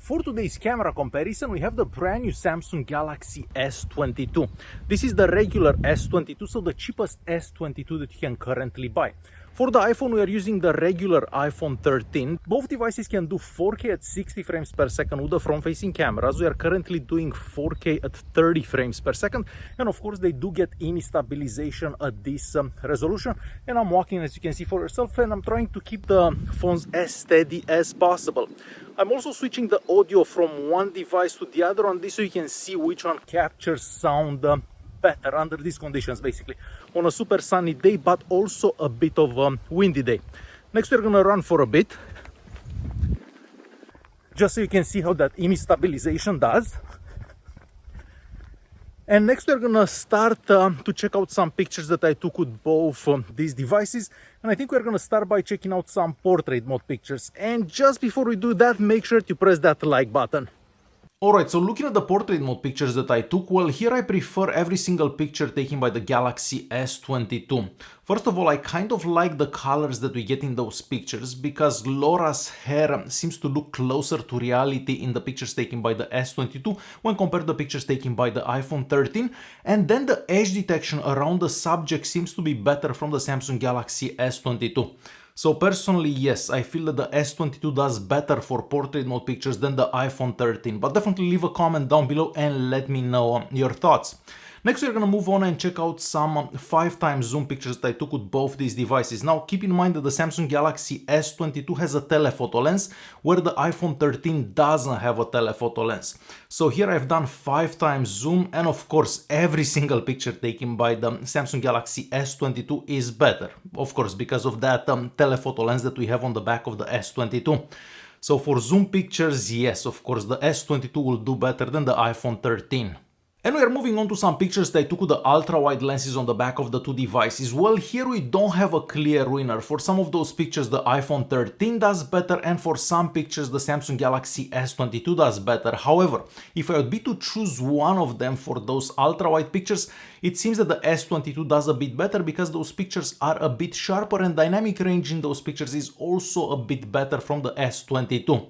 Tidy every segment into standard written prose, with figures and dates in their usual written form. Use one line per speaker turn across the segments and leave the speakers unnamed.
For today's camera comparison, we have the brand new Samsung Galaxy S22. This is the regular S22, so the cheapest S22 that you can currently buy. For the iPhone, we are using the regular iPhone 13. Both devices can do 4K at 60 frames per second with the front-facing cameras. We are currently doing 4K at 30 frames per second. And of course, they do get image stabilization at this resolution. And I'm walking, as you can see for yourself, and I'm trying to keep the phones as steady as possible. I'm also switching the audio from one device to the other on this so you can see which one captures sound better under these conditions, basically on a super sunny day but also a bit of a windy day. Next, we're gonna run for a bit just so you can see how that image stabilization does. And next we're gonna start to check out some pictures that I took with both these devices, and I think we're gonna start by checking out some portrait mode pictures. And just before we do that, make sure to press that like button. Alright, so looking at the portrait mode pictures that I took, well, here I prefer every single picture taken by the Galaxy S22. First of all, I kind of like the colors that we get in those pictures because Laura's hair seems to look closer to reality in the pictures taken by the S22 when compared to the pictures taken by the iPhone 13. And then the edge detection around the subject seems to be better from the Samsung Galaxy S22. So personally, yes, I feel that the S22 does better for portrait mode pictures than the iPhone 13, but definitely leave a comment down below and let me know your thoughts. Next, we're gonna move on and check out some 5x zoom pictures that I took with both these devices. Now, keep in mind that the Samsung Galaxy S22 has a telephoto lens, where the iPhone 13 doesn't have a telephoto lens. So here I've done 5x zoom, and of course, every single picture taken by the Samsung Galaxy S22 is better. Of course, because of that telephoto lens that we have on the back of the S22. So for zoom pictures, yes, of course, the S22 will do better than the iPhone 13. And we are moving on to some pictures that I took with the ultra-wide lenses on the back of the two devices. Well, here we don't have a clear winner. For some of those pictures, the iPhone 13 does better, and for some pictures, the Samsung Galaxy S22 does better. However, if I would be to choose one of them for those ultra-wide pictures, it seems that the S22 does a bit better because those pictures are a bit sharper and dynamic range in those pictures is also a bit better from the S22.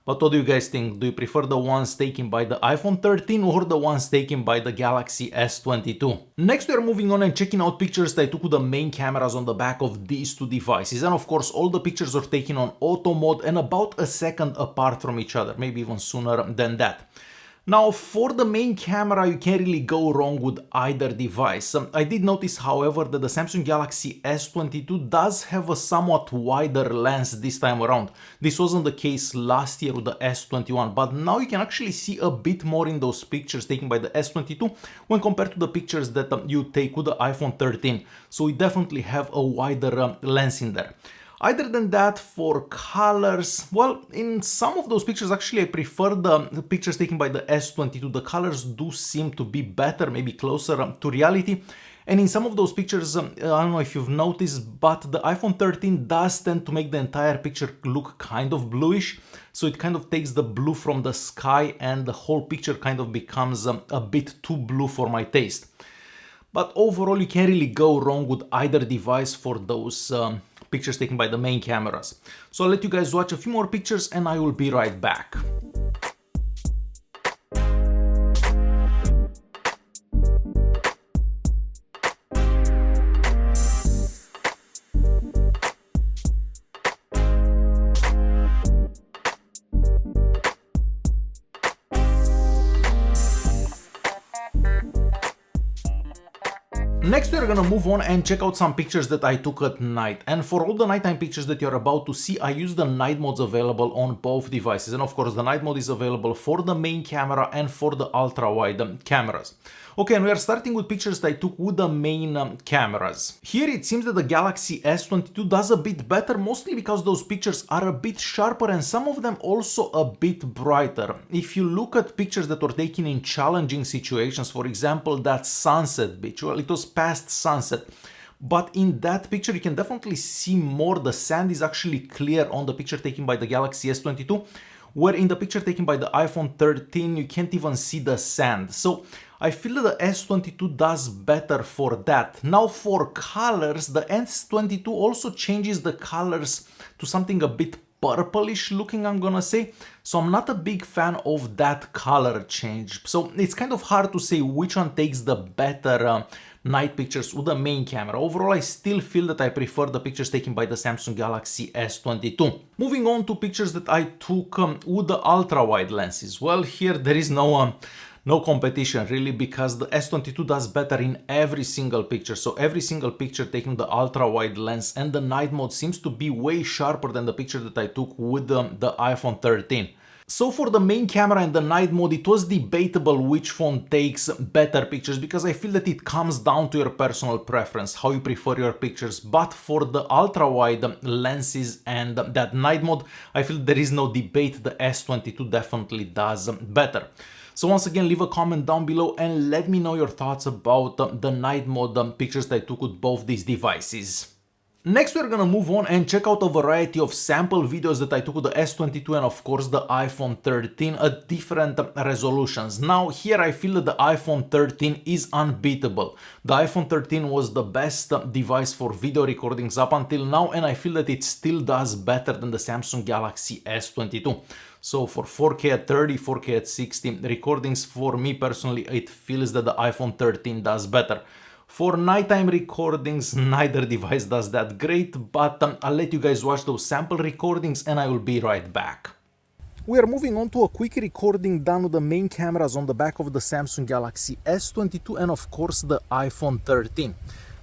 But what do you guys think? Do you prefer the ones taken by the iPhone 13 or the ones taken by the Galaxy S22? Next, we are moving on and checking out pictures that I took with the main cameras on the back of these two devices. And of course, all the pictures are taken on auto mode and about a second apart from each other, maybe even sooner than that. Now, for the main camera, you can't really go wrong with either device. I did notice, however, that the Samsung Galaxy S22 does have a somewhat wider lens this time around. This wasn't the case last year with the S21, but now you can actually see a bit more in those pictures taken by the S22 when compared to the pictures that you take with the iPhone 13. So we definitely have a wider lens in there. Other than that, for colors, well, in some of those pictures, actually, I prefer the pictures taken by the S22. The colors do seem to be better, maybe closer to reality. And in some of those pictures, I don't know if you've noticed, but the iPhone 13 does tend to make the entire picture look kind of bluish. So it kind of takes the blue from the sky and the whole picture kind of becomes a bit too blue for my taste. But overall, you can't really go wrong with either device for those pictures taken by the main cameras. So I'll let you guys watch a few more pictures and I will be right back. Next, we're gonna move on and check out some pictures that I took at night. And for all the nighttime pictures that you're about to see, I use the night modes available on both devices. And of course, the night mode is available for the main camera and for the ultra-wide cameras. Okay, and we are starting with pictures that I took with the main cameras. Here it seems that the Galaxy S22 does a bit better, mostly because those pictures are a bit sharper and some of them also a bit brighter. If you look at pictures that were taken in challenging situations, for example, that sunset beach, well, it was past sunset. But in that picture, you can definitely see more. The sand is actually clear on the picture taken by the Galaxy S22, where in the picture taken by the iPhone 13, you can't even see the sand. So I feel that the S22 does better for that. Now for colors, the S22 also changes the colors to something a bit purplish looking, I'm gonna say. So I'm not a big fan of that color change. So it's kind of hard to say which one takes the better night pictures with the main camera. Overall, I still feel that I prefer the pictures taken by the Samsung Galaxy S22. Moving on to pictures that I took with the ultra-wide lenses. Well, here there is no competition really, because the S22 does better in every single picture. So every single picture taking the ultra-wide lens and the night mode seems to be way sharper than the picture that I took with the iPhone 13. So for the main camera and the night mode, it was debatable which phone takes better pictures, because I feel that it comes down to your personal preference, how you prefer your pictures. But for the ultra-wide lenses and that night mode, I feel there is no debate. The S22 definitely does better. So once again, leave a comment down below and let me know your thoughts about the night mode pictures that I took with both these devices. Next, we're gonna move on and check out a variety of sample videos that I took with the S22 and of course the iPhone 13 at different resolutions. Now here I feel that the iPhone 13 is unbeatable. The iPhone 13 was the best device for video recordings up until now, and I feel that it still does better than the Samsung Galaxy S22. So for 4K at 30, 4K at 60 recordings, for me personally, it feels that the iPhone 13 does better. For nighttime recordings, neither device does that great, but I'll let you guys watch those sample recordings and I will be right back. We are moving on to a quick recording done with the main cameras on the back of the Samsung Galaxy S22 and of course the iPhone 13.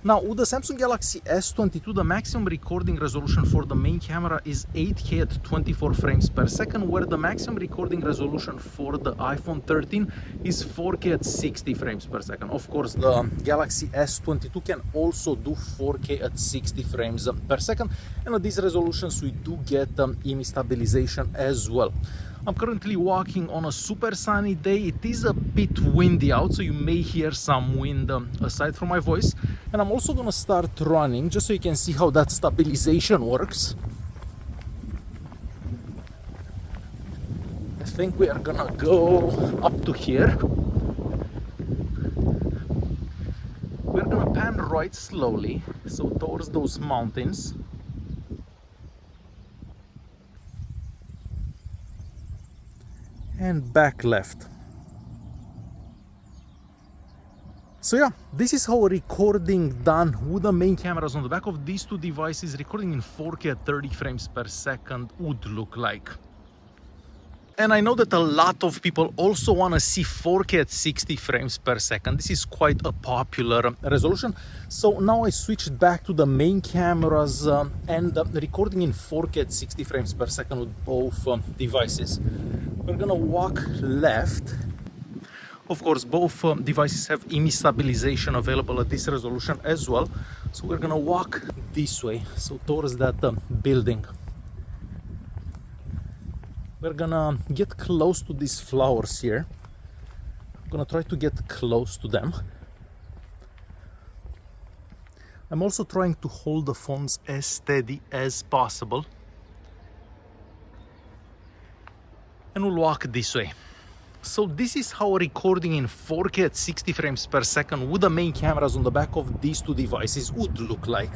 Now, with the Samsung Galaxy S22, the maximum recording resolution for the main camera is 8K at 24 frames per second, where the maximum recording resolution for the iPhone 13 is 4K at 60 frames per second. Of course, the Galaxy S22 can also do 4K at 60 frames per second, and at these resolutions we do get image stabilization as well. I'm currently walking on a super sunny day. It is a bit windy out, so you may hear some wind aside from my voice. And I'm also gonna start running just so you can see how that stabilization works. I think we are gonna go up to here. We're gonna pan right slowly, so towards those mountains. And back left. So yeah, this is how a recording done with the main cameras on the back of these two devices, recording in 4K at 30 frames per second would look like. And I know that a lot of people also want to see 4K at 60 frames per second. This is quite a popular resolution. So now I switched back to the main cameras and recording in 4K at 60 frames per second with both devices. We're gonna walk left. Of course, both devices have image stabilization available at this resolution as well. So we're gonna walk this way, so towards that building. We're gonna get close to these flowers here. I'm gonna try to get close to them. I'm also trying to hold the phones as steady as possible. And we'll walk this way. So this is how recording in 4K at 60 frames per second with the main cameras on the back of these two devices would look like.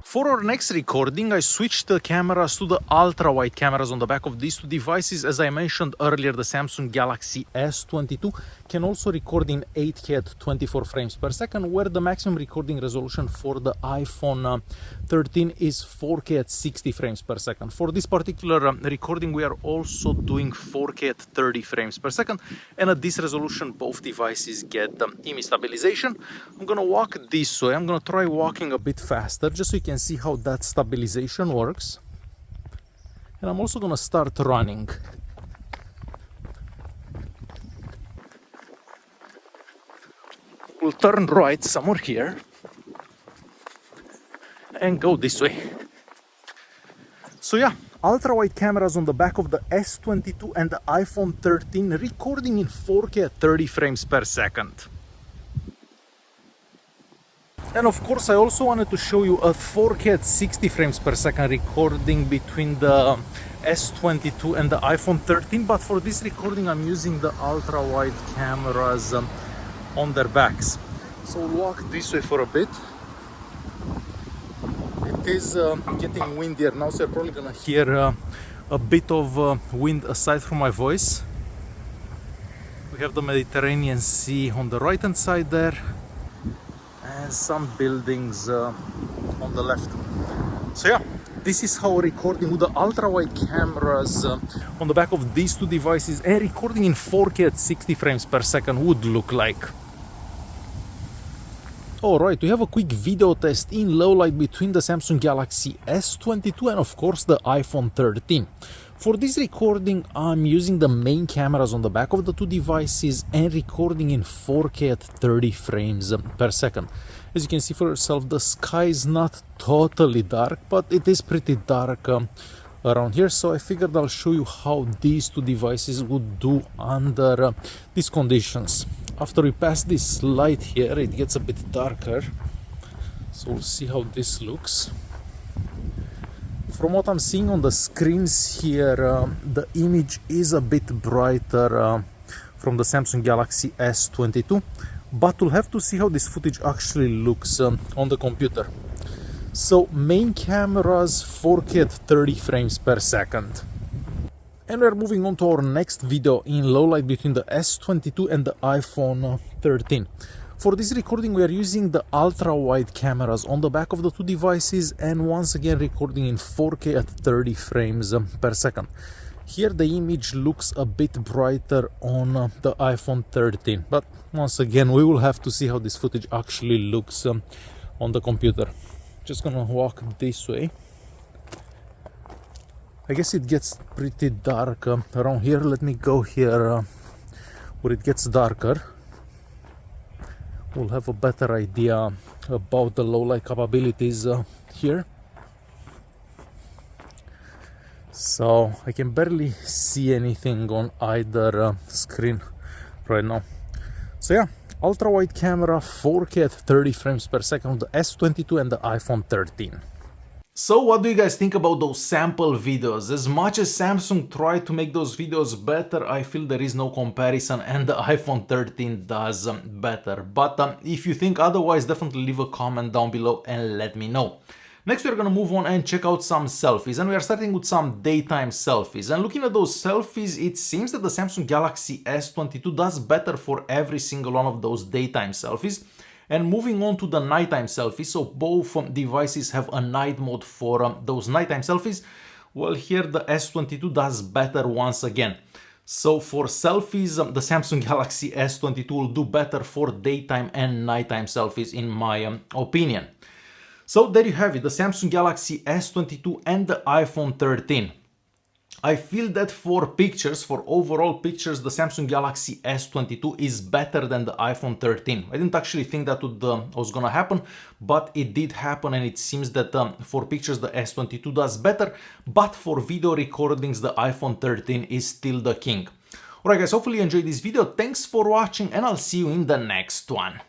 For our next recording, I switched the cameras to the ultra-wide cameras on the back of these two devices. As I mentioned earlier, the Samsung Galaxy S22 can also record in 8K at 24 frames per second, where the maximum recording resolution for the iPhone 13 is 4K at 60 frames per second. For this particular recording, we are also doing 4K at 30 frames per second, and at this resolution, both devices get image stabilization. I'm gonna walk this way. I'm gonna try walking a bit faster, just so you can see how that stabilization works. And I'm also gonna start running. We'll turn right somewhere here and go this way. So yeah, ultra-wide cameras on the back of the S22 and the iPhone 13 recording in 4K at 30 frames per second. And of course, I also wanted to show you a 4K at 60 frames per second recording between the S22 and the iPhone 13, but for this recording I'm using the ultra-wide cameras on their backs. So we'll walk this way for a bit. It is getting windier now, so you're probably gonna hear a bit of wind aside from my voice. We have the Mediterranean Sea on the right hand side there, and some buildings on the left. So yeah, this is how recording with the ultra-wide cameras on the back of these two devices and recording in 4K at 60 frames per second would look like. Alright, we have a quick video test in low light between the Samsung Galaxy S22 and of course the iPhone 13. For this recording, I'm using the main cameras on the back of the two devices and recording in 4K at 30 frames per second. As you can see for yourself, the sky is not totally dark, but it is pretty dark around here, so I figured I'll show you how these two devices would do under these conditions. After we pass this light here, it gets a bit darker, so we'll see how this looks. From what I'm seeing on the screens here, the image is a bit brighter from the Samsung Galaxy S22, but we'll have to see how this footage actually looks on the computer. So main cameras 4K at 30 frames per second. And we're moving on to our next video in low light between the S22 and the iPhone 13. For this recording we are using the ultra-wide cameras on the back of the two devices and once again recording in 4K at 30 frames per second. Here the image looks a bit brighter on the iPhone 13, but once again we will have to see how this footage actually looks on the computer. Just gonna walk this way. I guess it gets pretty dark around here. Let me go here where it gets darker. We'll have a better idea about the low light capabilities here. So I can barely see anything on either screen right now. So yeah, ultra wide camera 4K at 30 frames per second on the S22 and the iPhone 13. So what do you guys think about those sample videos? As much as Samsung tried to make those videos better, I feel there is no comparison and the iPhone 13 does better. But if you think otherwise, definitely leave a comment down below and let me know. Next we're gonna move on and check out some selfies, and we are starting with some daytime selfies. And looking at those selfies, it seems that the Samsung Galaxy S22 does better for every single one of those daytime selfies. And moving on to the nighttime selfies, so both devices have a night mode for those nighttime selfies. Well, here the S22 does better once again. So for selfies, the Samsung Galaxy S22 will do better for daytime and nighttime selfies in my opinion. So there you have it, the Samsung Galaxy S22 and the iPhone 13. I feel that for pictures, for overall pictures, the Samsung Galaxy S22 is better than the iPhone 13. I didn't actually think that was gonna happen, but it did happen, and it seems that for pictures the S22 does better, but for video recordings the iPhone 13 is still the king. Alright guys, hopefully you enjoyed this video, thanks for watching and I'll see you in the next one.